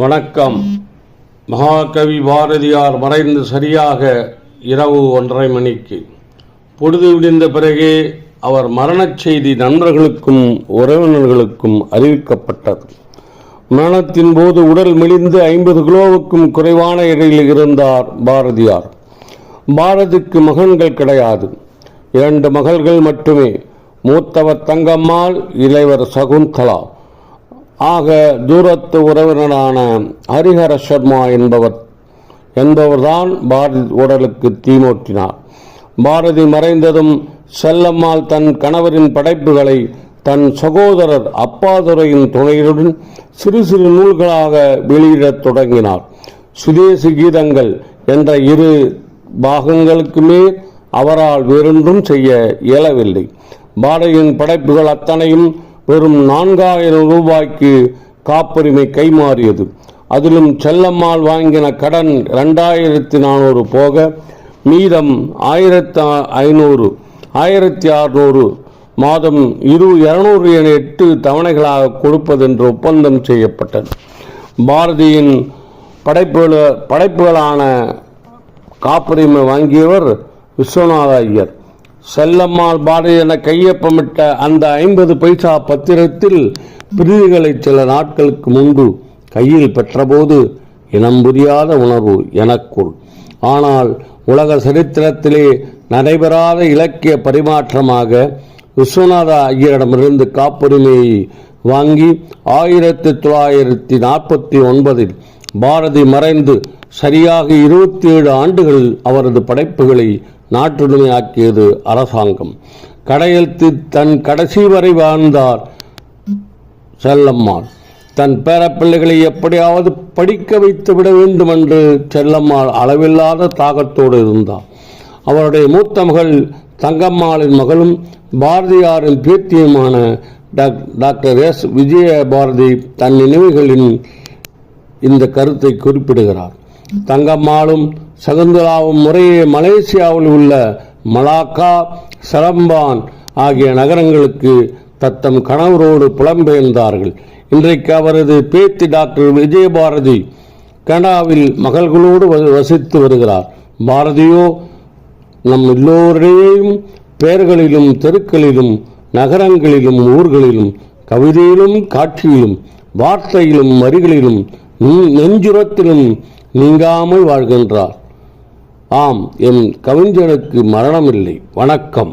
வணக்கம். மகாகவி பாரதியார் மறைந்து சரியாக இரவு 1:30 மணிக்கு பொழுது விடிந்த பிறகே அவர் மரணச் செய்தி நண்பர்களுக்கும் உறவினர்களுக்கும் அறிவிக்கப்பட்டது. மரணத்தின் போது உடல் மெலிந்து 50 கிலோவுக்கும் குறைவான எடையில் இருந்தார் பாரதியார். பாரதிக்கு மகன்கள் கிடையாது, 2 மகள்கள் மட்டுமே. மூத்தவர் தங்கம்மாள், இளையவர் சகுந்தலா. ஆக தூரத்து உறவினரான ஹரிஹர சர்மா என்பவர்தான் பாரதி உடலுக்கு தீமூட்டினார். பாரதி மறைந்ததும் செல்லம்மாள் தன் கணவரின் படைப்புகளை தன் சகோதரர் அப்பாதுரையின் துணையுடன் சிறு சிறு நூல்களாக வெளியிடத் தொடங்கினார். சுதேசி கீதங்கள் என்ற 2 பாகங்களுக்குமே அவரால் வேறொன்றும் செய்ய இயலவில்லை. பாரதியின் படைப்புகள் அத்தனையும் வெறும் 4000 ரூபாய்க்கு காப்புரிமை கைமாறியது. அதிலும் செல்லம்மாள் வாங்கின கடன் 2400 போக மீதம் 1500, 1600 மாதம் 200 என 8 தவணைகளாக கொடுப்பதென்று ஒப்பந்தம் செய்யப்பட்டது. பாரதியின் படைப்புகளான காப்புரிமை வாங்கியவர் விஸ்வநாத ஐயர். செல்லம்மாள் பாரதி என கையொப்பமிட்ட அந்த 50 பைசா பத்திரத்தில் பிரதிகளை சில நாட்களுக்கு முன்பு கையில் பெற்றபோது இனம் புரியாத உணர்வு எனக்குள். ஆனால் உலக சரித்திரத்திலே நடைபெறாத இலக்கிய பரிமாற்றமாக விஸ்வநாத ஐயரிடமிருந்து காப்புரிமையை வாங்கி 1949 பாரதி மறைந்து சரியாக 27 ஆண்டுகள் அவரது படைப்புகளை நாட்டுடைமையாக்கியது அரசாங்கம். கடையெழுத்து தன் கடைசி வரை வாழ்ந்தார் செல்லம்மாள். தன் பேரப்பிள்ளைகளை எப்படியாவது படிக்க வைத்து விட வேண்டும் என்று செல்லம்மாள் அளவில்லாத தாகத்தோடு இருந்தார். அவருடைய மூத்த மகள் தங்கம்மாளின் மகளும் பாரதியாரின் பேத்தியுமான டாக்டர் எஸ். விஜய பாரதி தன் நினைவுகளின் இந்த கருத்தை குறிப்பிடுகிறார். தங்கம்மாளும் சகுந்தலாவும் முறையே மலேசியாவில் உள்ள மலாக்கா, சரம்பான் ஆகிய நகரங்களுக்கு தத்தம் கணவரோடு புலம்பெயர்ந்தார்கள். இன்றைக்கு அவரது பேத்தி டாக்டர் விஜயபாரதி கனடாவில் மகள்களோடு வசித்து வருகிறார். பாரதியோ நம் எல்லோரையும் பெயர்களிலும், தெருக்களிலும், நகரங்களிலும், ஊர்களிலும், கவிதையிலும், காட்சியிலும், வார்த்தையிலும், வரிகளிலும், நெஞ்சுரத்திலும் நீங்காமல் வாழ்கின்றார். ஆம், என் கவிஞனுக்கு மரணமில்லை. வணக்கம்.